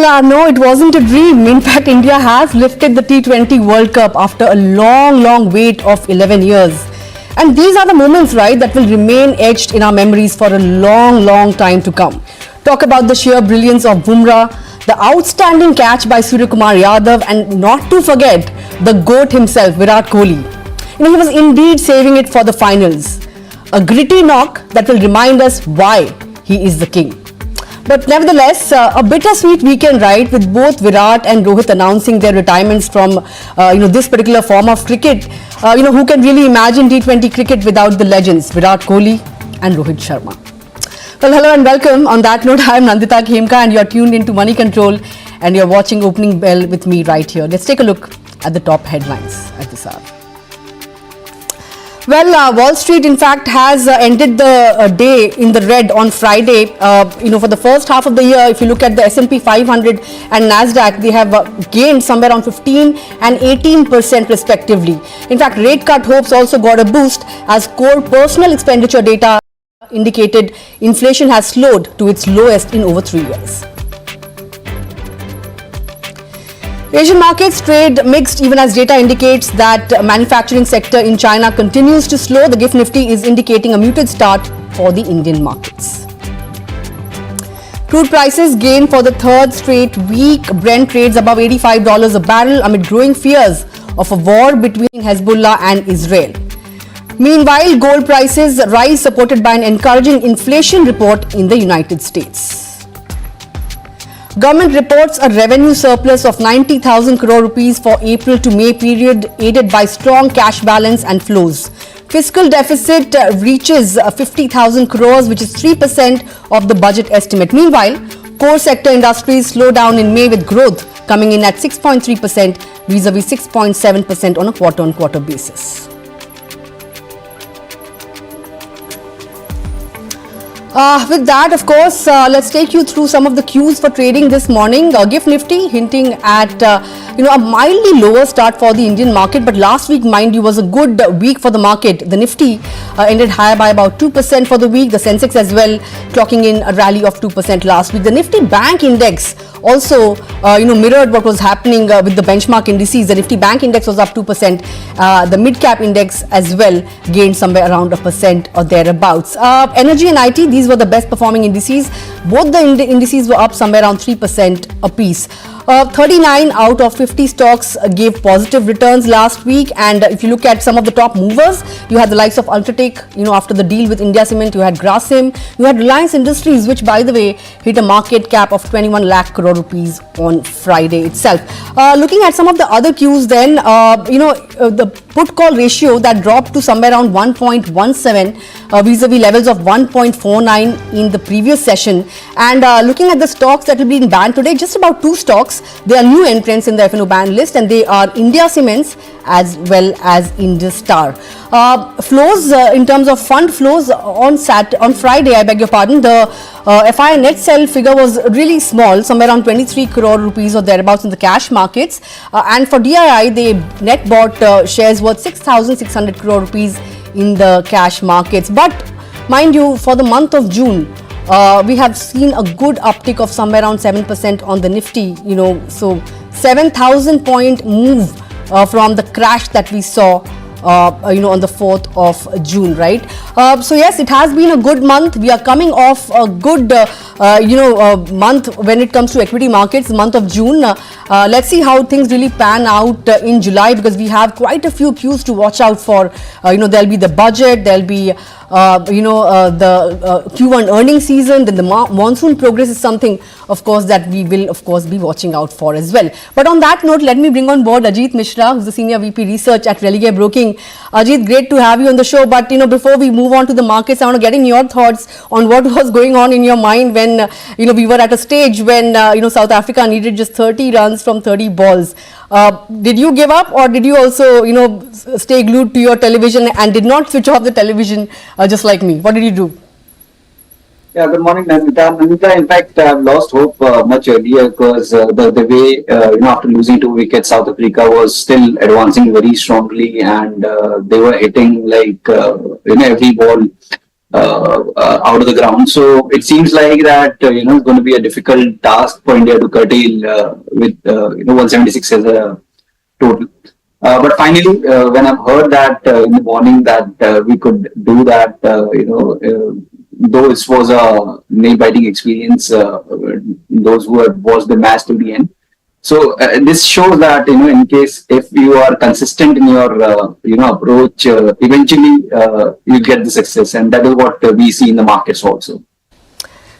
Well, no, it wasn't a dream. In fact, India has lifted the T20 World Cup after a long wait of 11 years. And these are the moments, right, that will remain etched in our memories for a long time to come. Talk about the sheer brilliance of Bumrah, the outstanding catch by Suryakumar Yadav, and not to forget the GOAT himself, Virat Kohli. He was indeed saving it for the finals. A gritty knock that will remind us why he is the king. But nevertheless, a bittersweet weekend, right, with both Virat and Rohit announcing their retirements from, this particular form of cricket. Who can really imagine T20 cricket without the legends, Virat Kohli and Rohit Sharma. Well, hello and welcome. On that note, I am Nandita Khemka and you're tuned into Money Control and you're watching Opening Bell with me right here. Let's take a look at the top headlines at this hour. Well, Wall Street, in fact, has ended the day in the red on Friday. For the first half of the year, if you look at the S&P 500 and Nasdaq, they have gained somewhere around 15 and 18% respectively. In fact, rate cut hopes also got a boost as core personal expenditure data indicated inflation has slowed to its lowest in over 3 years. Asian markets trade mixed even as data indicates that manufacturing sector in China continues to slow. The GIFT Nifty is indicating a muted start for the Indian markets. Crude prices gain for the third straight week. Brent trades above $85 a barrel amid growing fears of a war between Hezbollah and Israel. Meanwhile, gold prices rise supported by an encouraging inflation report in the United States. Government reports a revenue surplus of 90,000 crore rupees for April to May period, aided by strong cash balance and flows. Fiscal deficit reaches 50,000 crores, which is 3% of the budget estimate. Meanwhile, core sector industries slow down in May with growth coming in at 6.3% vis-a-vis 6.7% on a quarter-on-quarter basis. With that, of course, let's take you through some of the cues for trading this morning. GIFT Nifty hinting at a mildly lower start for the Indian market, but last week, mind you, was a good week for the market. The Nifty ended higher by about 2% for the week. The Sensex as well clocking in a rally of 2% last week. The Nifty Bank Index also mirrored what was happening with the benchmark indices. The Nifty Bank Index was up 2%. The Mid Cap Index as well gained somewhere around 1% or thereabouts. Energy and IT, these were the best performing indices. Both the indices were up somewhere around 3% apiece. 39 out of 50 stocks gave positive returns last week, and if you look at some of the top movers, you had the likes of Ultratech, after the deal with India Cement, you had Grasim, you had Reliance Industries, which by the way hit a market cap of 21 lakh crore rupees on Friday itself. Looking at some of the other cues then, the put call ratio that dropped to somewhere around 1.17 vis-a-vis levels of 1.49 in the previous session. And looking at the stocks that will be in ban today, just about 2 stocks, they are new entrants in the F&O ban list, and they are India Cements as well as Indus Star. Flows in terms of fund flows on Friday, I beg your pardon, the FI net sell figure was really small, somewhere around 23 crore rupees or thereabouts in the cash markets. And for DII, they net bought shares worth 6,600 crore rupees in the cash markets. But mind you, for the month of June, we have seen a good uptick of somewhere around 7% on the Nifty, so 7,000 point move from the crash that we saw on the 4th of June, right? So yes, it has been a good month. We are coming off a good, month when it comes to equity markets, month of June. Let's see how things really pan out in July, because we have quite a few cues to watch out for. There'll be the budget, there'll be the Q1 earnings season, then the monsoon progress is something, of course, that we will, of course, be watching out for as well. But on that note, let me bring on board Ajit Mishra, who's the Senior VP Research at Religare Broking. Ajit, great to have you on the show. But, before we move on to the markets, I want to get in your thoughts on what was going on in your mind when, we were at a stage when, South Africa needed just 30 runs from 30 balls. Did you give up, or did you also, stay glued to your television and did not switch off the television just like me? What did you do? Yeah, good morning, Nandita. Nandita, in fact, I've lost hope much earlier because the way, after losing 2 wickets, South Africa was still advancing very strongly, and they were hitting like, every ball out of the ground. So it seems like that it's going to be a difficult task for India to curtail with 176 as a total. But finally, when I've heard that in the morning that we could do that, though it was a nail-biting experience, those who have watched the match to the end. So this shows that in case if you are consistent in your approach, eventually you get the success, and that is what we see in the markets also.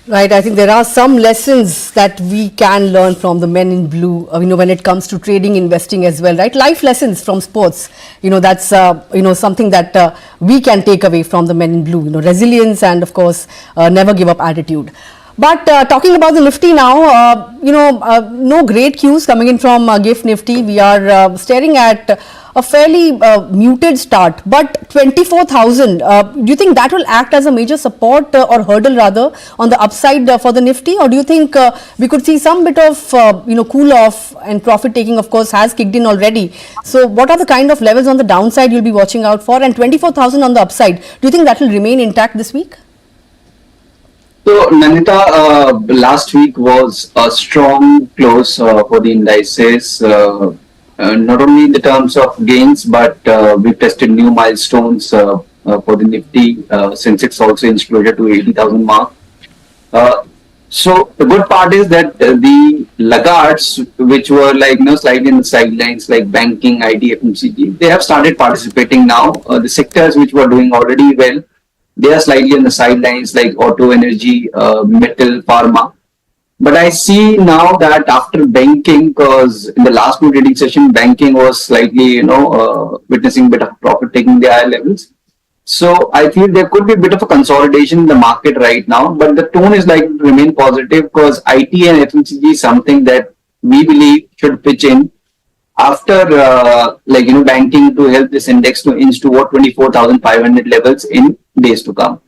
Right, I think there are some lessons that we can learn from the men in blue, when it comes to trading, investing as well, right? Life lessons from sports, that's, something that we can take away from the men in blue, resilience and of course, never give up attitude. But talking about the Nifty now, no great cues coming in from GIFT Nifty. We are staring at a fairly muted start, but 24,000, do you think that will act as a major support or hurdle rather on the upside for the Nifty, or do you think we could see some bit of cool off, and profit taking of course has kicked in already? So what are the kind of levels on the downside you'll be watching out for, and 24,000 on the upside, do you think that will remain intact this week? So, Nandita, last week was a strong close for the indices, not only in the terms of gains, but we tested new milestones for the Nifty. Sensex also inched closer to 80,000 mark. So the good part is that the laggards, which were slightly in the sidelines, like banking, IT, FMCG, they have started participating now. The sectors which were doing already well, they are slightly on the sidelines, like auto, energy, metal, pharma. But I see now that after banking, because in the last two trading session, banking was slightly, witnessing a bit of profit taking the higher levels. So I feel there could be a bit of a consolidation in the market right now, but the tone is like to remain positive because IT and FMCG is something that we believe should pitch in after banking to help this index to inch toward 24,500 levels in days to come.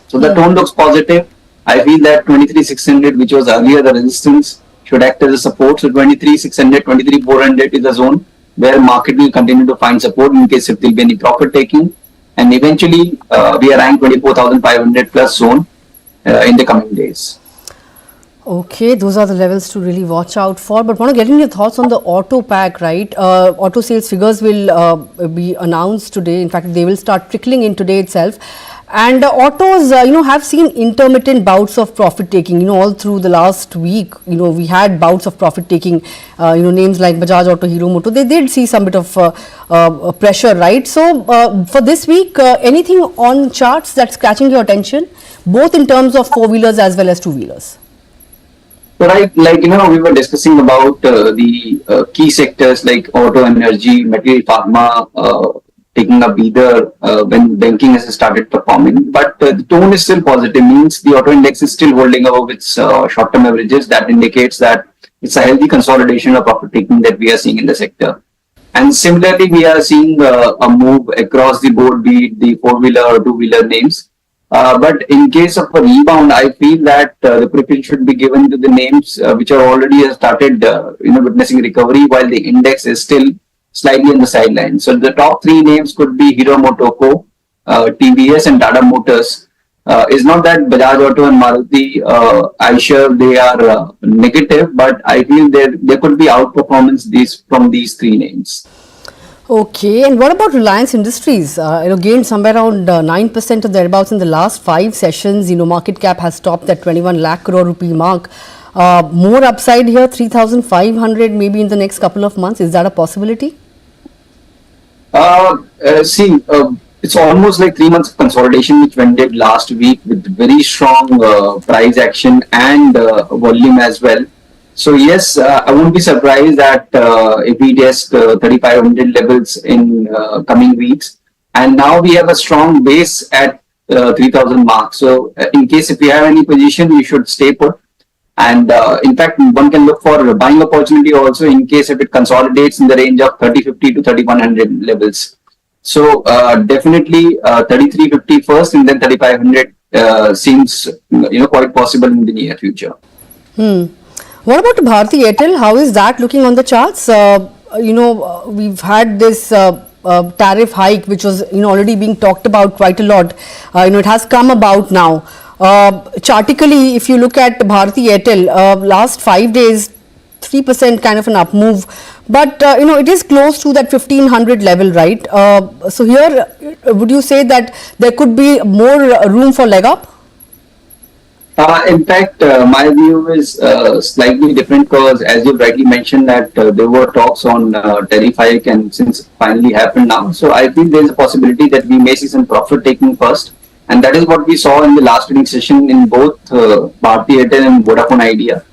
So the tone looks positive. I feel that 23,600, which was earlier the resistance, should act as a support. So 23,600, 23,400 is the zone where market will continue to find support in case if there will be any profit taking. And eventually we are eyeing 24,500 plus zone in the coming days. Okay, those are the levels to really watch out for. But want to get in your thoughts on the auto pack, right? Auto sales figures will be announced today. In fact, they will start trickling in today itself. And autos, have seen intermittent bouts of profit taking, all through the last week. We had bouts of profit taking, names like Bajaj Auto, Hero Moto. They did see some bit of pressure, right? So for this week, anything on charts that's catching your attention, both in terms of four-wheelers as well as two-wheelers? Right, we were discussing about the key sectors like auto, energy, material, pharma, taking a breather when banking has started performing. But the tone is still positive, means the auto index is still holding above its short-term averages. That indicates that it's a healthy consolidation of profit taking that we are seeing in the sector. And similarly, we are seeing a move across the board, be it the four-wheeler or two-wheeler names. But in case of a rebound, I feel that the preference should be given to the names which are already started, witnessing recovery, while the index is still slightly on the sidelines. So the top three names could be Hero Motoko, TVS, and Tata Motors. It's not that Bajaj Auto and Maruti, Aishwarya, they are negative, but I feel there could be outperformance from these three names. Okay, and what about Reliance Industries? Gained somewhere around 9% or thereabouts in the last 5 sessions. Market cap has topped that 21 lakh crore rupee mark. More upside here, 3,500 maybe in the next couple of months. Is that a possibility? It's almost like 3 months of consolidation which ended last week with very strong price action and volume as well. So yes, I won't be surprised that if we test 3,500 levels in coming weeks. And now we have a strong base at 3,000 mark. So in case if you have any position, you should stay put. And in fact, one can look for a buying opportunity also in case if it consolidates in the range of 3,050 to 3,100 levels. So definitely 3,350 first and then 3,500 seems quite possible in the near future. What about Bharti Airtel? How is that looking on the charts? We've had this tariff hike, which was already being talked about quite a lot, it has come about now. Chartically, if you look at Bharti Airtel, last 5 days, 3% kind of an up move, but it is close to that 1500 level, right? So here, would you say that there could be more room for leg up? In fact, my view is slightly different because, as you rightly mentioned, that there were talks on tariff hike, and since it finally happened now, so I think there is a possibility that we may see some profit taking first, and that is what we saw in the last trading session in both Bharti Airtel and Vodafone Idea.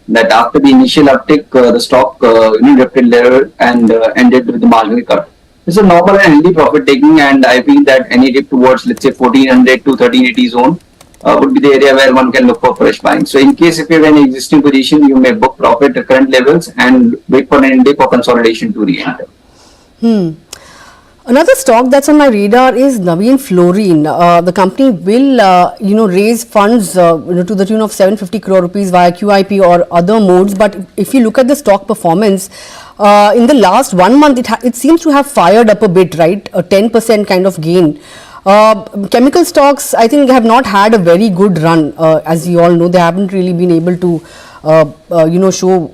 That after the initial uptick, the stock drifted lower and ended with the marginal cut. It's a normal and healthy profit taking, and I feel that any dip towards, let's say, 1400 to 1380 zone would be the area where one can look for fresh buying. So in case if you have an existing position, you may book profit at current levels and wait for an dip or consolidation to re-enter. Another stock that's on my radar is Navin Fluorine. The company will, raise funds to the tune of 750 crore rupees via QIP or other modes. But if you look at the stock performance, in the last 1 month, it seems to have fired up a bit, right? A 10% kind of gain. Chemical stocks, I think, have not had a very good run. As you all know, they haven't really been able to, show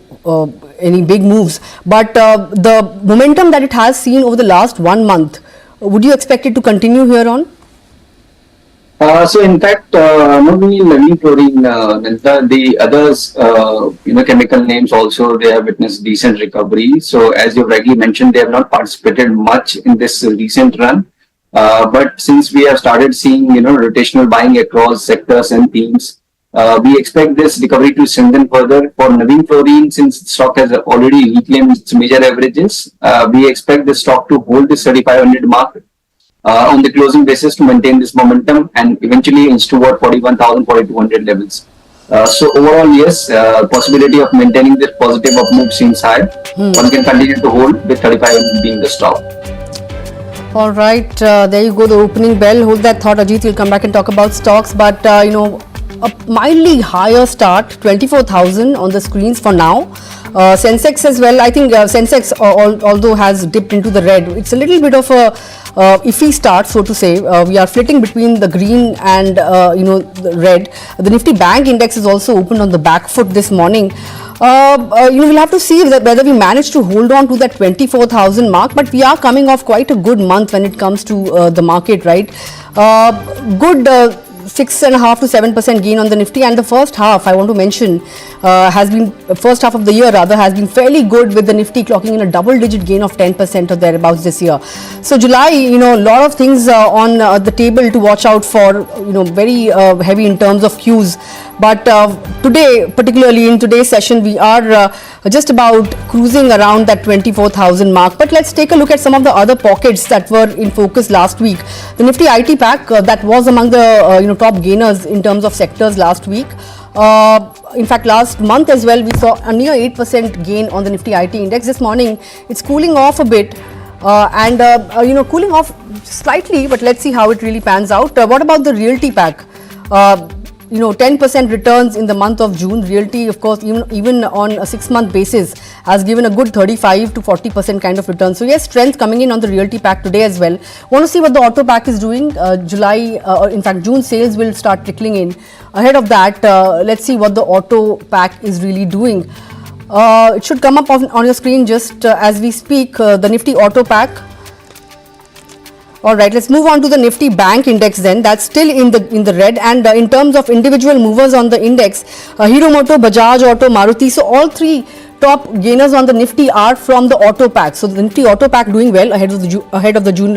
any big moves. But the momentum that it has seen over the last 1 month, would you expect it to continue here on? So in fact, not only Navin Fluorine, the others, chemical names also, they have witnessed decent recovery. So as you rightly mentioned, they have not participated much in this recent run. But since we have started seeing, rotational buying across sectors and themes, we expect this recovery to strengthen further. For Navin Fluorine, since the stock has already reclaimed its major averages, we expect the stock to hold this 3500 mark on the closing basis to maintain this momentum and eventually inch toward 41,000, 4200 levels. So overall, yes, possibility of maintaining this positive up move seems high. One can continue to hold with 3500 being the stop. All right, there you go, the opening bell. Hold that thought, Ajit. We'll come back and talk about stocks, but a mildly higher start, 24,000 on the screens for now. Sensex as well. I think Sensex, although has dipped into the red, it's a little bit of a iffy start, so to say. We are flitting between the green and the red. The Nifty Bank Index is also opened on the back foot this morning. We'll have to see whether we manage to hold on to that 24,000 mark, but we are coming off quite a good month when it comes to the market, right? Good 6.5 to 7% gain on the Nifty, and the first half, I want to mention, first half of the year rather, has been fairly good, with the Nifty clocking in a double-digit gain of 10% or thereabouts this year. So July, a lot of things on the table to watch out for, very heavy in terms of cues. But today, particularly in today's session, we are just about cruising around that 24,000 mark. But let's take a look at some of the other pockets that were in focus last week. The Nifty IT pack, that was among the top gainers in terms of sectors last week. In fact, last month as well, we saw a near 8% gain on the Nifty IT index. This morning, it's cooling off a bit. Cooling off slightly, but let's see how it really pans out. What about the Realty pack? 10% returns in the month of June. Realty, of course, even on a 6-month basis, has given a good 35 to 40% kind of return. So yes, strength coming in on the Realty pack today as well. Want to see what the Auto pack is doing. June sales will start trickling in. Ahead of that, let's see what the Auto pack is really doing. It should come up on your screen just as we speak. The Nifty Auto pack. All right, let's move on to the Nifty Bank Index then. That's still in the red. And in terms of individual movers on the index, Hero Moto, Bajaj Auto, Maruti. So all three top gainers on the Nifty are from the Auto pack. So the Nifty Auto pack doing well ahead of the June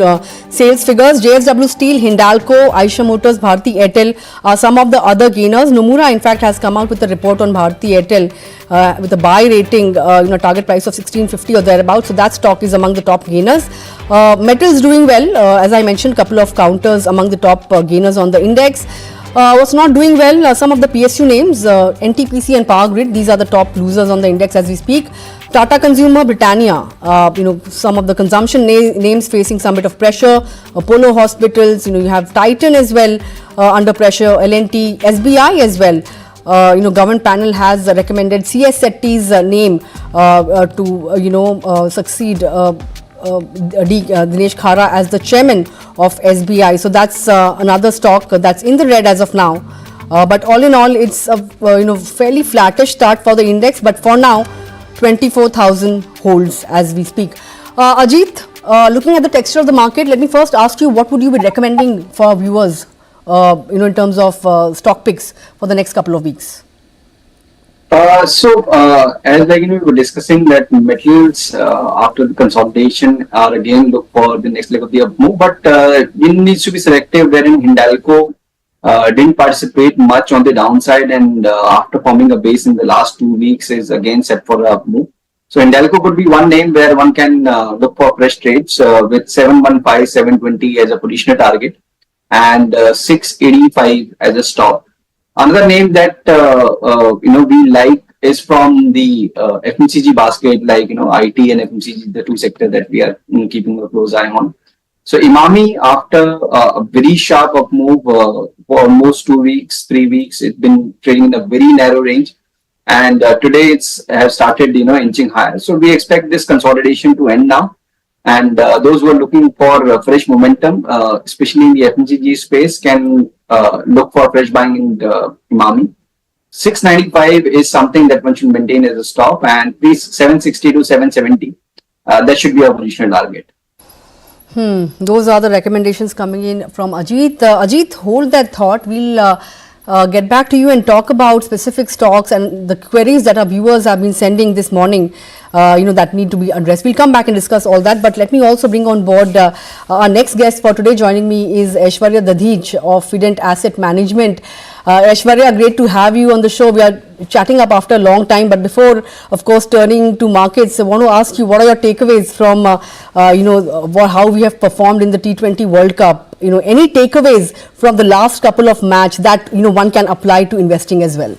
sales figures. JSW Steel, Hindalco, Eicher Motors, Bharti Airtel are some of the other gainers. Nomura, in fact, has come out with a report on Bharti Airtel with a buy rating, target price of 1650 or thereabouts. So that stock is among the top gainers. Metals doing well. As I mentioned, couple of counters among the top gainers on the index. What's not doing well, some of the PSU names, NTPC and Power Grid, these are the top losers on the index as we speak. Tata Consumer, Britannia, some of the consumption names facing some bit of pressure. Apollo Hospitals, you have Titan as well under pressure, L&T, SBI as well. Government panel has recommended CS Setty's name to, succeed Dinesh Khara as the chairman of SBI. So that's another stock that's in the red as of now. But all in all, it's a fairly flattish start for the index. But for now, 24,000 holds as we speak. Ajit, looking at the texture of the market, let me first ask you, what would you be recommending for our viewers, in terms of stock picks for the next couple of weeks? As we were discussing that metals after the consolidation are again look for the next leg of the up move, but it needs to be selective. Wherein Hindalco didn't participate much on the downside, and after forming a base in the last 2 weeks is again set for a up move. So Hindalco could be one name where one can look for fresh trades with 715, 720 as a positional target and 685 as a stop. Another name that we like is from the FMCG basket, like IT and FMCG, the two sectors that we are keeping a close eye on. So Imami, after a very sharp up move for almost 2 weeks, 3 weeks, it's been trading in a very narrow range, and today it's has started inching higher. So we expect this consolidation to end now. And those who are looking for fresh momentum, especially in the FMCG space, can look for fresh buying in Imami. 695 is something that one should maintain as a stop, and please 760 to 770, that should be our positional target. Those are the recommendations coming in from Ajit. Ajit, hold that thought. We'll get back to you and talk about specific stocks and the queries that our viewers have been sending this morning, that need to be addressed. We'll come back and discuss all that, but let me also bring on board our next guest for today. Joining me is Aishvarya Dadheech of Fident Asset Management. Aishvarya, great to have you on the show. We are chatting up after a long time, but before, of course, turning to markets, I want to ask you, what are your takeaways from, how we have performed in the T20 World Cup? Any takeaways from the last couple of match that, one can apply to investing as well?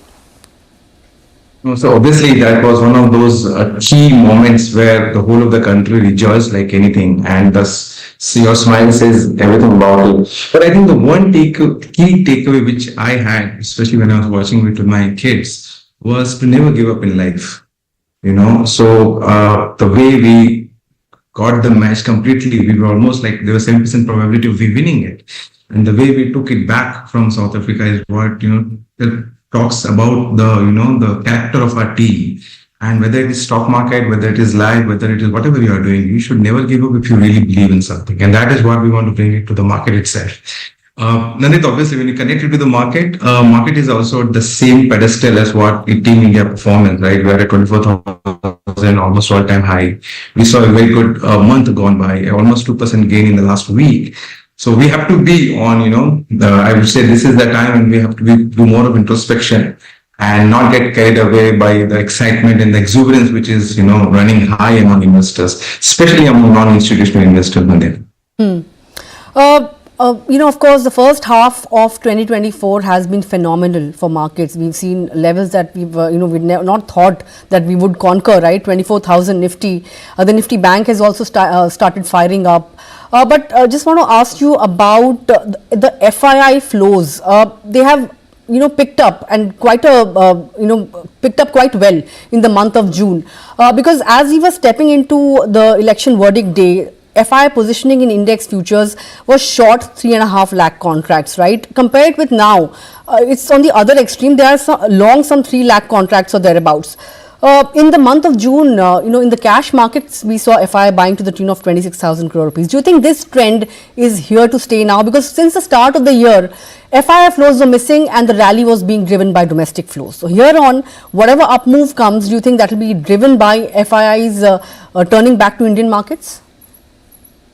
So obviously that was one of those key moments where the whole of the country rejoiced like anything, and thus your smile says everything about it. But I think the one key takeaway which I had, especially when I was watching it with my kids, was to never give up in life. So the way we got the match completely, we were almost like there was 7% probability of we winning it. And the way we took it back from South Africa is what, that talks about the character of our team. And whether it is stock market, whether it is live, whether it is whatever you are doing, you should never give up if you really believe in something. And that is what we want to bring it to the market itself. Nandita, obviously, when you connect it to the market, market is also the same pedestal as what Team India performance, right? We are at 24,000, almost all-time high. We saw a very good month gone by, almost 2% gain in the last week. So we have to be on, I would say this is the time when we have to do more of introspection and not get carried away by the excitement and the exuberance which is, running high among investors, especially among non-institutional investors. Of course, the first half of 2024 has been phenomenal for markets. We've seen levels that we've not thought that we would conquer, right? 24,000 Nifty. The Nifty Bank has also started firing up. But just want to ask you about the FII flows. They have picked up and picked up quite well in the month of June, because as we were stepping into the election verdict day, FII positioning in index futures was short 3.5 lakh contracts, right? Compared with now, it's on the other extreme. There are long some 3 lakh contracts or thereabouts. In the month of June, in the cash markets, we saw FII buying to the tune of 26,000 crore rupees. Do you think this trend is here to stay now? Because since the start of the year, FII flows were missing and the rally was being driven by domestic flows. So here on, whatever up move comes, do you think that will be driven by FIIs turning back to Indian markets?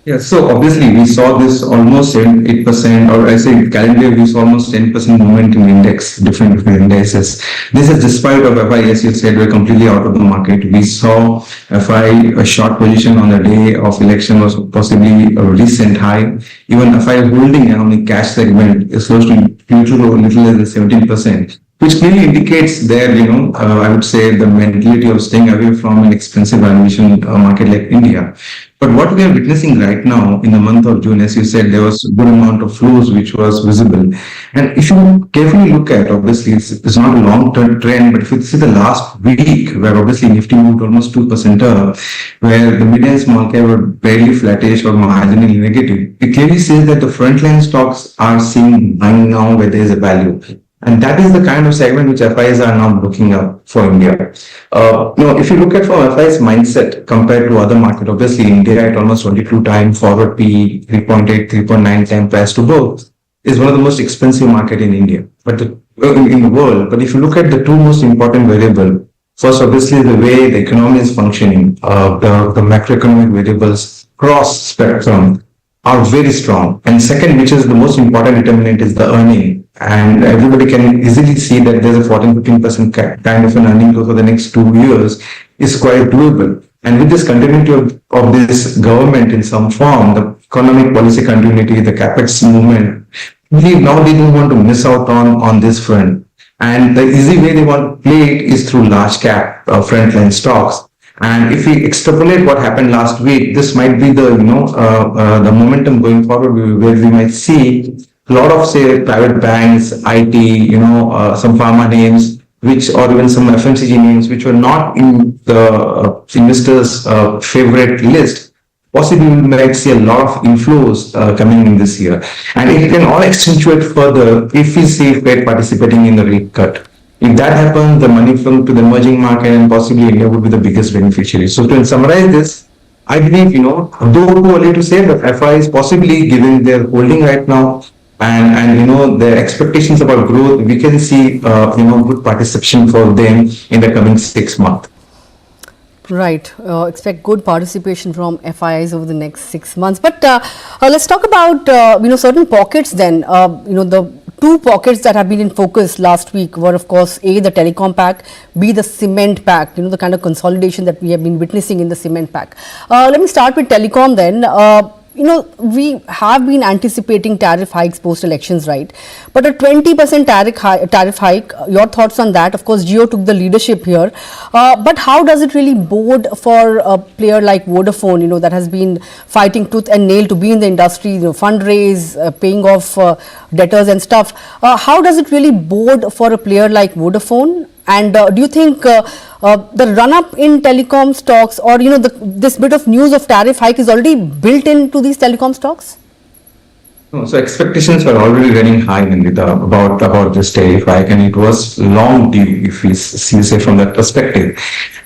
Yeah, so obviously we saw this almost 8%, or I say calendar we saw almost 10% movement in index, different indices. This is despite of FI, as you said, we're completely out of the market. We saw FI, a short position on the day of election was possibly a recent high. Even FI holding on the cash segment is close to little less than 17%. Which clearly indicates there, I would say the mentality of staying away from an expensive valuation market like India. But what we are witnessing right now in the month of June, as you said, there was a good amount of flows which was visible. And if you carefully look at, obviously, it's not a long-term trend, but if you see the last week, where obviously Nifty moved almost 2% up, where the mid and small cap were barely flattish or marginally negative, it clearly says that the frontline stocks are seeing buying now where there is a value. And that is the kind of segment which FIs are now looking up for India. If you look at from FI's mindset compared to other market, obviously India at almost 22 times forward P, 3.8, 3.9 times price to book is one of the most expensive market in India, but in the world. But if you look at the two most important variable, first obviously the way the economy is functioning, the macroeconomic variables cross spectrum are very strong. And second, which is the most important determinant, is the earning. And everybody can easily see that there's a 14-15% kind of an earning growth for the next 2 years is quite doable. And with this continuity of this government in some form, the economic policy continuity, the capex movement, really now they don't want to miss out on this front. And the easy way they want to play it is through large cap frontline stocks. And if we extrapolate what happened last week, this might be the the momentum going forward, where we might see a lot of, say, private banks, IT, some pharma names, or even some FMCG names, which were not in the investors' favorite list. Possibly we might see a lot of inflows coming in this year. And it can all accentuate further if we see Fed participating in the rate cut. If that happens, the money flow to the emerging market and possibly India would be the biggest beneficiary. So to summarize this, I believe, though too early to say, that FI is possibly, given their holding right now, and their expectations about growth, we can see good participation for them in the coming 6 months. Right. Expect good participation from FIIs over the next 6 months. But let's talk about certain pockets then. The two pockets that have been in focus last week were, of course, A, the telecom pack, B, the cement pack, the kind of consolidation that we have been witnessing in the cement pack. Let me start with telecom then. We have been anticipating tariff hikes post-elections, right? But a 20% tariff hike, your thoughts on that? Of course, Jio took the leadership here. But how does it really bode for a player like Vodafone, that has been fighting tooth and nail to be in the industry, fundraise, paying off debtors and stuff? How does it really bode for a player like Vodafone? And do you think the run-up in telecom stocks, or this bit of news of tariff hike is already built into these telecom stocks? No, so expectations were already running high, Nandita, about this tariff hike, and it was long due, if we see, say, from that perspective.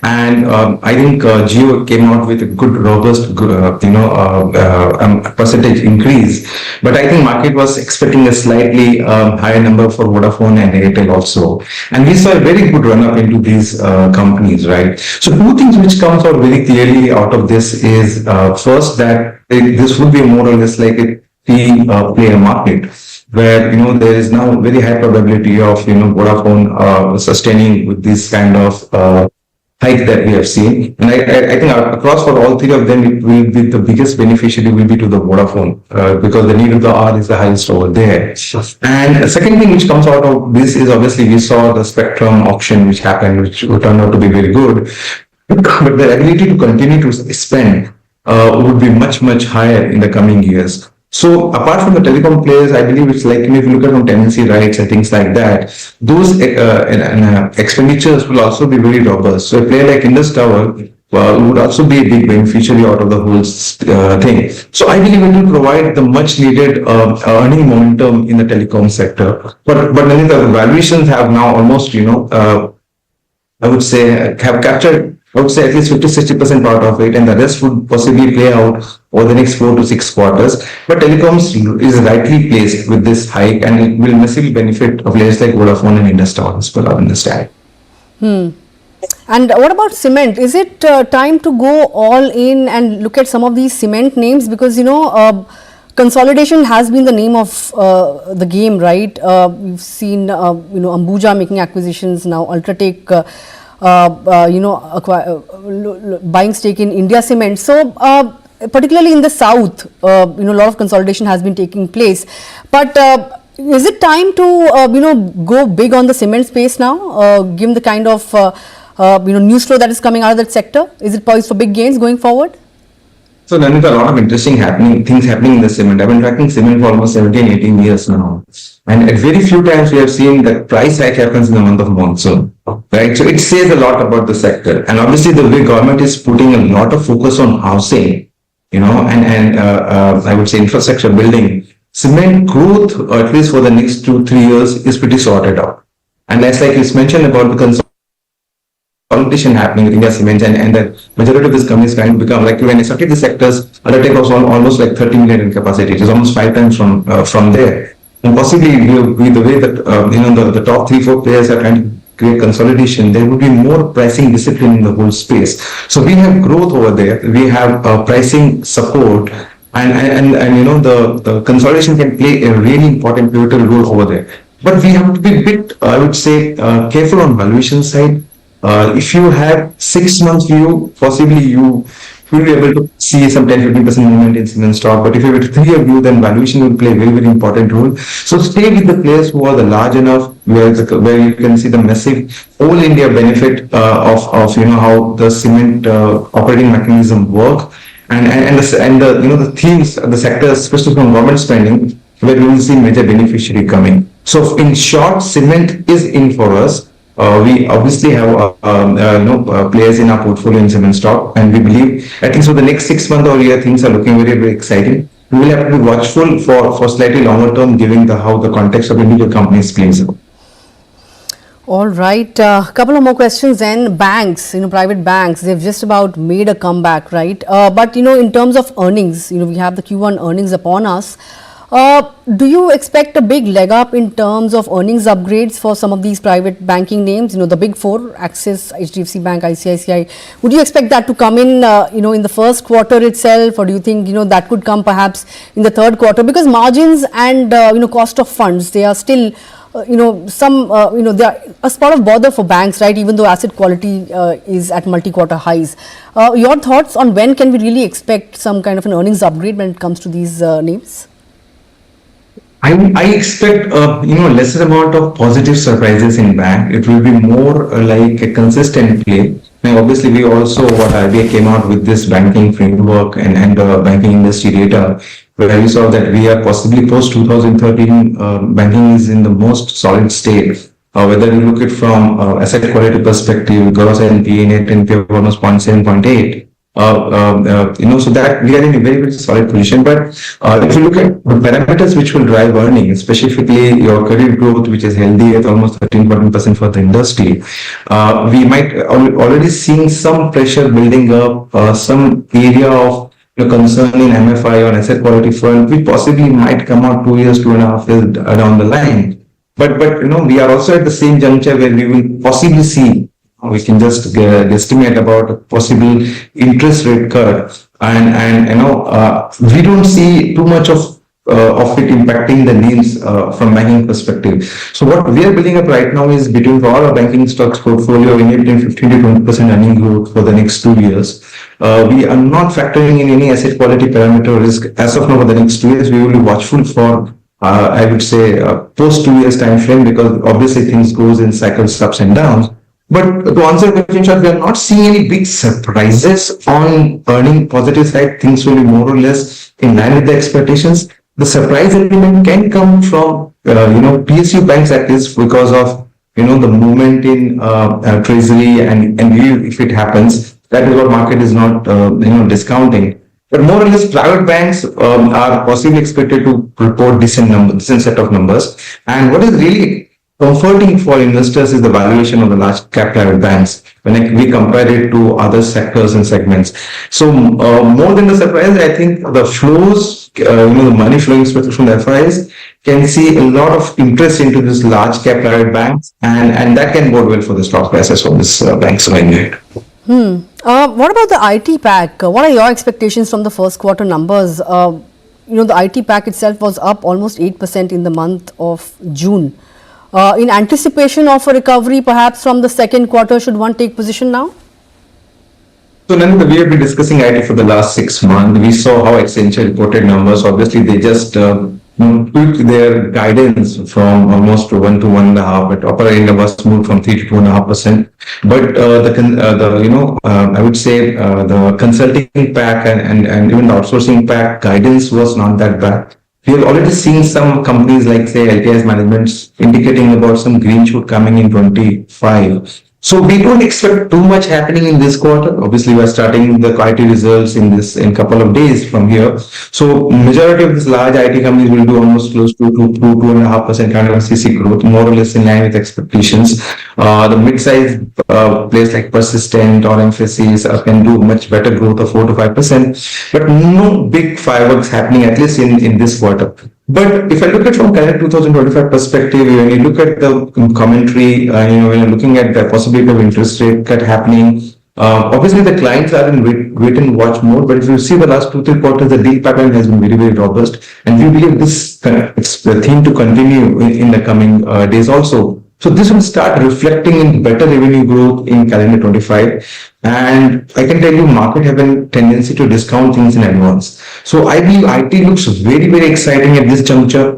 And I think Jio came out with a good, robust, percentage increase. But I think market was expecting a slightly higher number for Vodafone and Airtel also. And we saw a very good run-up into these companies, right? So two things which comes out very clearly out of this is, first, that this would be more or less like a player market, where there is now very high probability of Vodafone sustaining with this kind of hike that we have seen. And I think across for all three of them, it will be the biggest beneficiary will be to the Vodafone, because the need of the hour is the highest over there. And the second thing which comes out of this is, obviously we saw the spectrum auction which happened, which turned out to be very good. But the ability to continue to spend would be much, much higher in the coming years. So apart from the telecom players, I believe it's like, if you look at from tenancy rights and things like that, those expenditures will also be very robust. So a player like Indus Tower would also be a big beneficiary out of the whole thing. So I believe it will provide the much needed earning momentum in the telecom sector. But then the valuations have now almost, I would say, have captured, I would say, at least 50-60% part of it, and the rest would possibly play out over the next 4 to 6 quarters. But telecoms is rightly placed with this hike, and it will massively benefit of players like Vodafone and Indus Tower, as per our understanding. And what about cement? Is it time to go all in and look at some of these cement names? Because consolidation has been the name of the game, right? We've seen Ambuja making acquisitions, now Ultratech buying stake in India Cement. So particularly in the south, a lot of consolidation has been taking place. But is it time to go big on the cement space now, given the kind of news flow that is coming out of that sector? Is it poised for big gains going forward? So then a lot of interesting things happening in the cement. I've been tracking cement for almost 17, 18 years now. And at very few times we have seen that price hike happens in the month of monsoon. Right? So it says a lot about the sector. And obviously the way government is putting a lot of focus on housing, I would say infrastructure building, cement growth, at least for the next 2-3 years, is pretty sorted out. And that's like you mentioned about the competition happening with India Cements, and the majority of these companies kind of become like, when I started the sectors, Undertake was almost like 30 million in capacity. It is almost 5 times from there. And possibly with the way that the top 3-4 players are trying to create consolidation, there would be more pricing discipline in the whole space. So we have growth over there. We have pricing support, and the consolidation can play a really important pivotal role over there. But we have to be a bit, I would say, careful on valuation side. If you have 6 months view, possibly you will be able to see some 10-15% movement in cement stock. But if you have a 3-year view, then valuation will play a very, very important role. So stay with the players who are the large enough, where you can see the massive whole India benefit of how the cement operating mechanism work, and the themes, the sectors, especially from government spending, where we will see major beneficiary coming. So in short, cement is in for us. We obviously have players in our portfolio in cement stock, and we believe at least for the next 6 months or year, things are looking very, very exciting. We will have to be watchful for slightly longer term, given how the context of individual companies plays out. All right, couple of more questions then. Banks, private banks, they've just about made a comeback, right? But in terms of earnings, we have the Q1 earnings upon us. Do you expect a big leg up in terms of earnings upgrades for some of these private banking names? The big four, Axis, HDFC Bank, ICICI. Would you expect that to come in, in the first quarter itself, or do you think, that could come perhaps in the third quarter? Because margins and, cost of funds, they are still, they are a spot of bother for banks, right? Even though asset quality is at multi-quarter highs. Your thoughts on when can we really expect some kind of an earnings upgrade when it comes to these names? I expect lesser amount of positive surprises in bank. It will be more like a consistent play. Now, obviously, we also what RBI came out with this banking framework and banking industry data, where we saw that we are possibly post 2013 banking is in the most solid state. Whether you look at from asset quality perspective, gross NPA, net NPA of almost 0.7, 0.8. So that we are in a very, very solid position. But if you look at the parameters which will drive earnings, specifically your credit growth, which is healthy at almost 13% for the industry, we might already seeing some pressure building up, some area of concern in MFI or asset quality front, which possibly might come out 2 years, 2.5 years down the line. But we are also at the same juncture where we will possibly see. We can just guesstimate about a possible interest rate cut, and we don't see too much of it impacting the names from banking perspective. So what we are building up right now is between all our banking stocks portfolio, in between 15 to 20% earning growth for the next 2 years. We are not factoring in any asset quality parameter risk as of now for the next 2 years. We will be watchful for I would say post 2 years time frame, because obviously things goes in cycles, ups and downs. But to answer the question, we are not seeing any big surprises on earning positive side. Things will be more or less in line with the expectations. The surprise element can come from PSU banks, at least because of the movement in treasury and yield. If it happens, that is what market is not discounting. But more or less, private banks are possibly expected to report decent set of numbers. And what is really comforting for investors is the valuation of the large cap private banks when we compare it to other sectors and segments. So more than the surprise, I think the flows, the money flowing especially from the FIs, can see a lot of interest into this large cap private banks, and that can bode well for the stock prices of this banks going ahead. What about the IT pack? What are your expectations from the first quarter numbers? The IT pack itself was up almost 8% in the month of June. In anticipation of a recovery, perhaps from the second quarter, should one take position now? So, Nandita, we have been discussing IT for the last 6 months. We saw how Accenture reported numbers. Obviously, they just tweaked their guidance from almost 1 to 1.5, but upper end was moved from 3 to 2.5%. But I would say the consulting pack and even the outsourcing pack guidance was not that bad. We have already seen some companies like say LTI's management indicating about some green shoot coming in 25. So we don't expect too much happening in this quarter. Obviously, we are starting the IT results in couple of days from here. So majority of these large IT companies will do almost close to 2.5% kind of CC growth, more or less in line with expectations. The mid-sized players like Persistent or Emphasis can do much better growth of 4 to 5%, but no big fireworks happening at least in this quarter. But if I look at from calendar 2025 perspective, when you look at the commentary, when you're looking at the possibility of interest rate cut happening, obviously the clients are in wait and watch mode. But if you see the last 2-3 quarters, the deal pattern has been very, very robust, and we believe this it's the theme to continue in the coming days also. So this will start reflecting in better revenue growth in calendar 25. And I can tell you, market have a tendency to discount things in advance. So I believe IT looks very, very exciting at this juncture.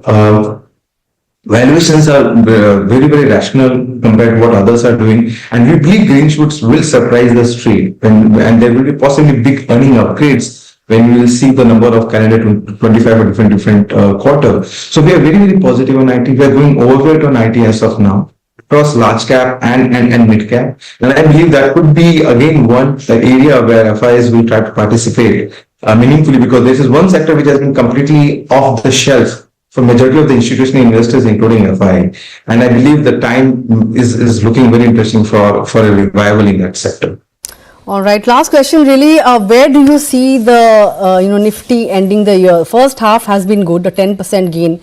Valuations are very, very rational compared to what others are doing. And we believe green shoots will surprise the street. And there will be possibly big earning upgrades when we will see the number of calendar 25 or different quarter. So we are very, very positive on IT. We are going overweight on IT as of now, across large cap and mid cap. And I believe that could be again one area where FIs will try to participate meaningfully, because this is one sector which has been completely off the shelf for majority of the institutional investors, including FI. And I believe the time is looking very interesting for a revival in that sector. All right, last question really, where do you see the Nifty ending the year? First half has been good, a 10% gain.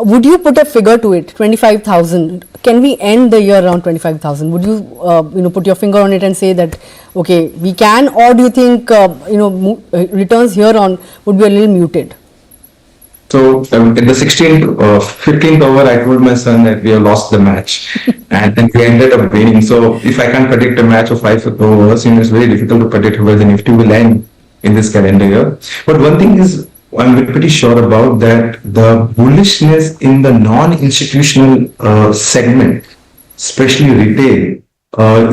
Would you put a figure to it, 25,000? Can we end the year around 25,000? Would you put your finger on it and say that okay, we can, or do you think returns here on would be a little muted? So in the 16th or 15th over, I told my son that we have lost the match, and then we ended up winning. So if I can't predict a match of 5 overs, it's very difficult to predict where the Nifty will end in this calendar year. But one thing is, I'm pretty sure about that the bullishness in the non-institutional segment, especially retail,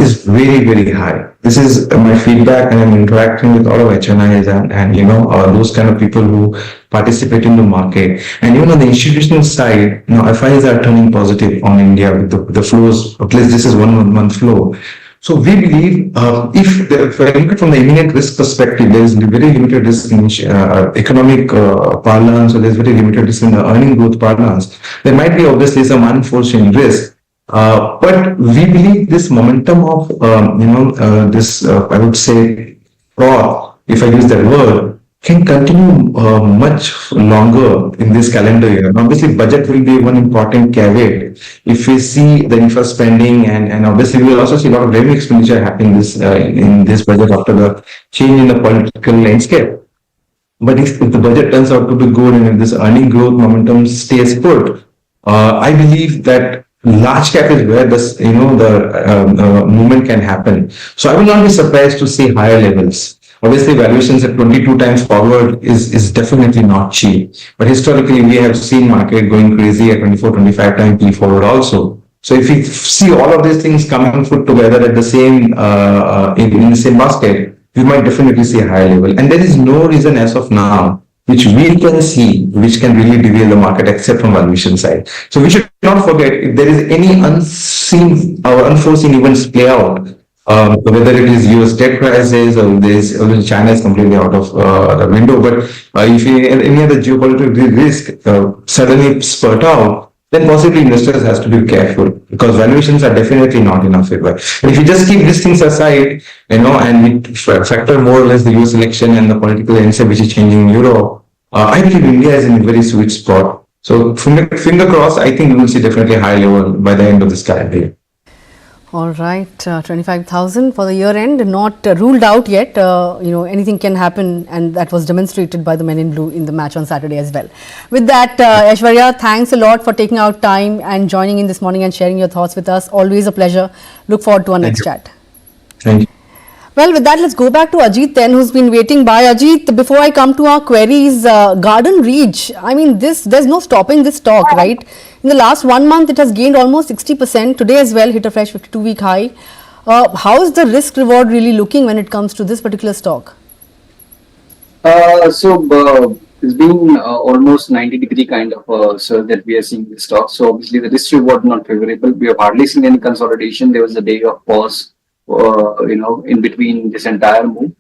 is very, very high. This is my feedback, and I'm interacting with all of HNIs and those kind of people who participate in the market. And even on the institutional side, FIs are turning positive on India with the flows. At least this is 1 month flow. So we believe if I look at from the imminent risk perspective, there is very limited risk in economic parlance, or there is very limited risk in the earning growth parlance. There might be obviously some unforeseen risk. But we believe this momentum of, I would say, fraud, if I use that word, can continue much longer in this calendar year. And obviously, budget will be one important caveat. If we see the infra spending, and obviously we will also see a lot of revenue expenditure happening in this budget after the change in the political landscape. But if the budget turns out to be good and if this earning growth momentum stays put, I believe that large cap is where the movement can happen. So I will not be surprised to see higher levels. Obviously, valuations at 22 times forward is definitely not cheap. But historically, we have seen market going crazy at 24, 25 times P forward also. So if we see all of these things coming put together at the same in the same basket, we might definitely see a higher level. And there is no reason as of now which we can see, which can really derail the market except from valuation side. So we should not forget, if there is any unseen or unforeseen events play out, whether it is US debt crisis or China is completely out of the window, but if any other geopolitical risk suddenly spurt out, then possibly investors has to be careful, because valuations are definitely not in our favor. But if you just keep these things aside, and we factor more or less the US election and the political landscape which is changing in Europe, I believe India is in a very sweet spot. So finger crossed, I think we will see definitely a high level by the end of this calendar year. All right, 25,000 for the year end, not ruled out yet. Anything can happen, and that was demonstrated by the men in blue in the match on Saturday as well. With that, Aishvarya, thanks a lot for taking out time and joining in this morning and sharing your thoughts with us. Always a pleasure. Look forward to our next chat. Thank you. Well, with that, let's go back to Ajit then, who's been waiting by. Ajit, before I come to our queries, Garden Reach, I mean, there's no stopping this stock, right? In the last 1 month, it has gained almost 60%. Today as well, hit a fresh 52-week high. How is the risk reward really looking when it comes to this particular stock? It's been almost 90-degree kind of surge that we are seeing in the stock. So obviously the risk reward not favorable. We have hardly seen any consolidation. There was a day of pause, in between this entire move.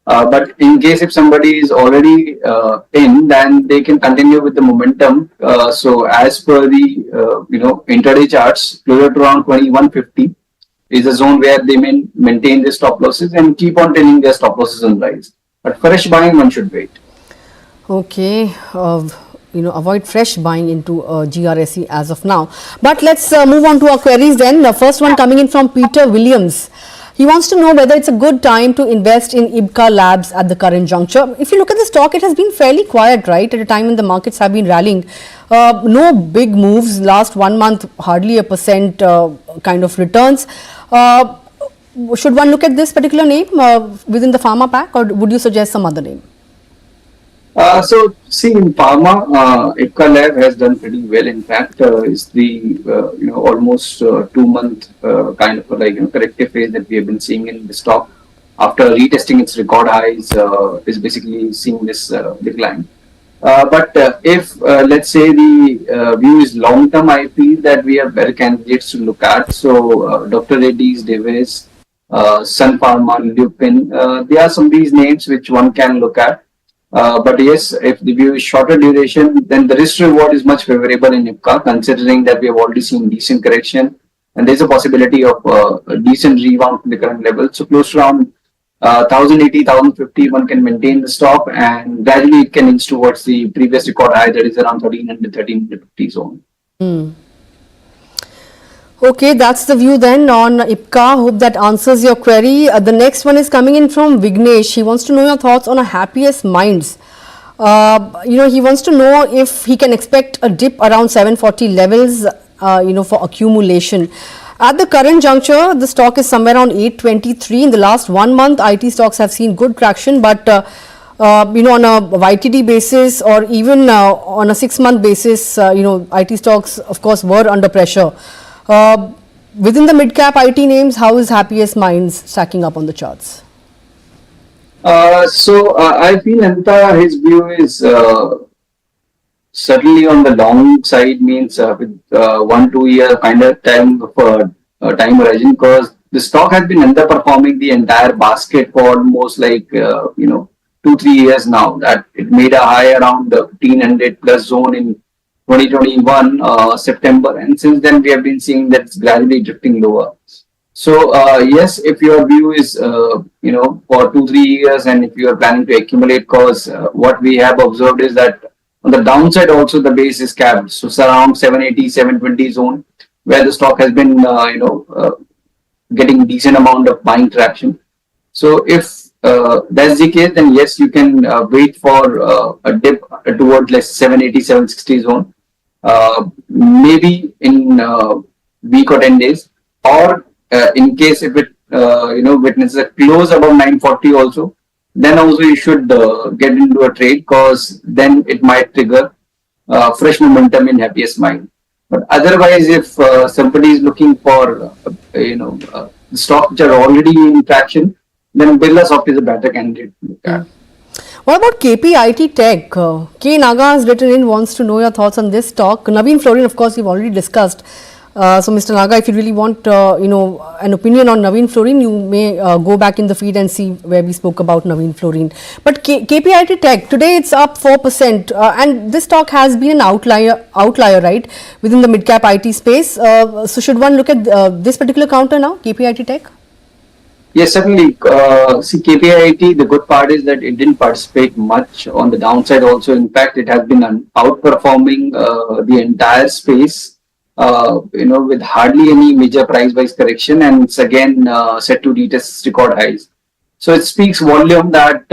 But in case if somebody is already in, then they can continue with the momentum. So as per the intraday charts, closer to around 2150 is a zone where they maintain their stop losses and keep on telling their stop losses on rise. But fresh buying, one should wait. Okay, avoid fresh buying into GRSE as of now. But let's move on to our queries then. The first one coming in from Peter Williams. He wants to know whether it's a good time to invest in IBCA Labs at the current juncture. If you look at the stock, it has been fairly quiet, right? At a time when the markets have been rallying. No big moves. Last 1 month, hardly a percent kind of returns. Should one look at this particular name within the pharma pack, or would you suggest some other name? See, in pharma, IBCA Lab has done pretty well. In fact, it's the almost 2 month kind of corrective phase that we have been seeing in the stock after retesting its record highs. Is basically seeing this decline. But if let's say the view is long term, I feel that we have better candidates to look at. So Dr. Reddy's, Davis, Sun Pharma, Lupin, there are some of these names which one can look at. But yes, if the view is shorter duration, then the risk reward is much favorable in IBCA, considering that we have already seen decent correction and there's a possibility of a decent rebound from the current level. So close to around 1080, 1050, one can maintain the stop and gradually it can inch towards the previous record high, that is around 1300, 1350 zone. Okay, that's the view then on IBCA. Hope that answers your query. The next one is coming in from Vignesh. He wants to know your thoughts on a Happiest Minds. He wants to know if he can expect a dip around 740 levels, for accumulation. At the current juncture, the stock is somewhere around 823. In the last 1 month, IT stocks have seen good traction, but on a YTD basis or even on a 6-month basis, IT stocks, of course, were under pressure. Within the mid-cap IT names, how is Happiest Minds stacking up on the charts? I feel Nandita, his view is certainly on the long side, means with 1-2 year kind of time horizon, because the stock has been underperforming the entire basket for almost 2-3 years now. That it made a high around the 1500 plus zone in 2021 September, and since then we have been seeing that it's gradually drifting lower. So yes, if your view is for 2-3 years and if you are planning to accumulate, cause what we have observed is that on the downside also the base is capped, so it's around 780, 720 zone where the stock has been getting decent amount of buying traction. So if that's the case, then yes, you can wait for a dip towards 780, 760 zone, maybe in week or 10 days, or in case if it witnesses a close above 940 also, then also you should get into a trade, because then it might trigger fresh momentum in Happiest Mind. But otherwise, if somebody is looking for stocks which are already in traction, then Birlasoft is a better candidate to look at. What about KPIT Tech? K Naga has written in, wants to know your thoughts on this stock. Naveen Fluorine, of course, we've already discussed. So, Mr. Naga, if you really want, an opinion on Naveen Fluorine, you may go back in the feed and see where we spoke about Naveen Fluorine. But KPIT Tech, today it's up 4%, and this stock has been an outlier, right, within the mid-cap IT space. So, should one look at this particular counter now, KPIT Tech? Yes, certainly. See, KPIT, the good part is that it didn't participate much on the downside also. In fact, it has been outperforming the entire space, with hardly any major price-wise correction, and it's again set to retest record highs. So it speaks volume that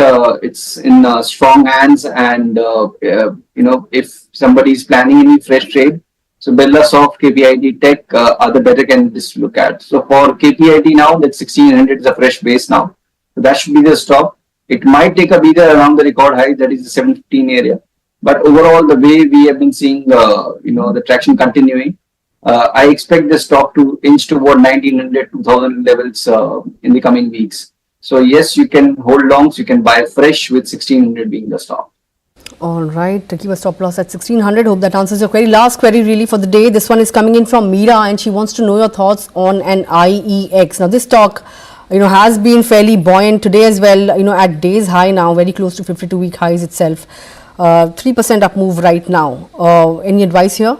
it's in strong hands, and if somebody is planning any fresh trade, so Birlasoft, KPIT Tech are the better candidates to look at. So for KPIT now, that 1600 is a fresh base now. So that should be the stop. It might take a breather around the record high, that is the 715 area. But overall, the way we have been seeing, the traction continuing, I expect the stock to inch toward 1900, 2000 levels in the coming weeks. So yes, you can hold longs, you can buy fresh with 1600 being the stop. All right, to keep a stop loss at 1600. Hope that answers your query. Last query really for the day. This one is coming in from Mira, and she wants to know your thoughts on an IEX. Now this stock, has been fairly buoyant today as well, at day's high now, very close to 52-week highs itself. 3% up move right now. Any advice here?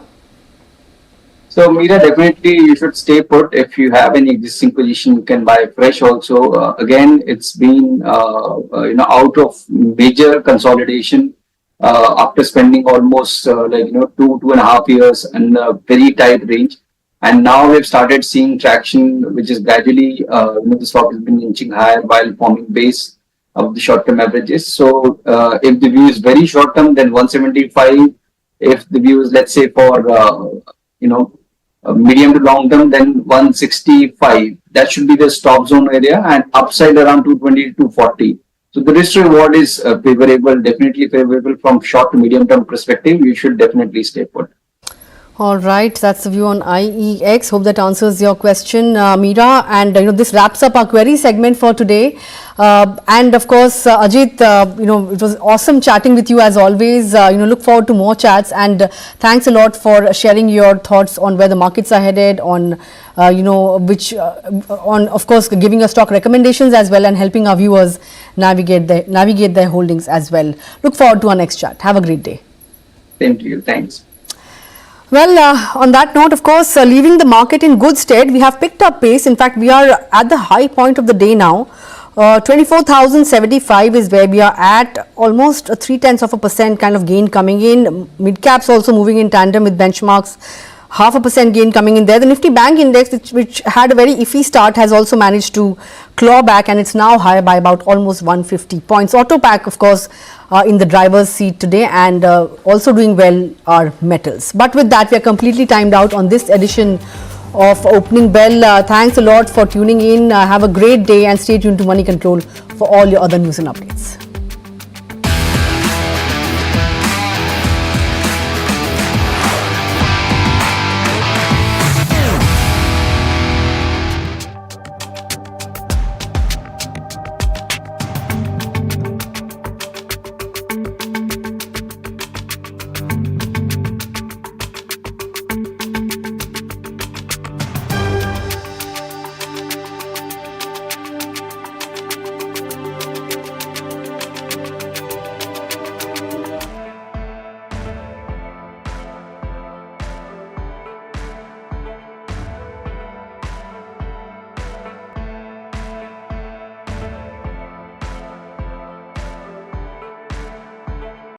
So Mira, definitely you should stay put. If you have any existing position, you can buy fresh also. Again, it's been out of major consolidation after spending almost 2.5 years in a very tight range, and now we've started seeing traction, which is gradually the stock has been inching higher while forming base of the short-term averages. So if the view is very short-term, then 175. If the view is, let's say, for medium to long term, then 165. That should be the stop zone area, and upside around 220 to 240. So the risk reward is favorable, definitely favorable from short to medium term perspective. You should definitely stay put. All right, that's the view on IEX. Hope that answers your question, Mira. And this wraps up our query segment for today. And of course, Ajit, it was awesome chatting with you as always. Look forward to more chats, and thanks a lot for sharing your thoughts on where the markets are headed, on of course giving your stock recommendations as well, and helping our viewers navigate their holdings as well. Look forward to our next chat. Have a great day. Same to you. Thanks. Well, on that note, of course, leaving the market in good stead, we have picked up pace. In fact, we are at the high point of the day now. 24,075 is where we are at, almost 0.3% kind of gain coming in. Mid caps also moving in tandem with benchmarks. 0.5% gain coming in there. The Nifty Bank Index, which had a very iffy start, has also managed to claw back, and it's now higher by about almost 150 points. Autopack, of course, in the driver's seat today, and also doing well are metals. But with that, we are completely timed out on this edition of Opening Bell. Thanks a lot for tuning in. Have a great day, and stay tuned to Money Control for all your other news and updates.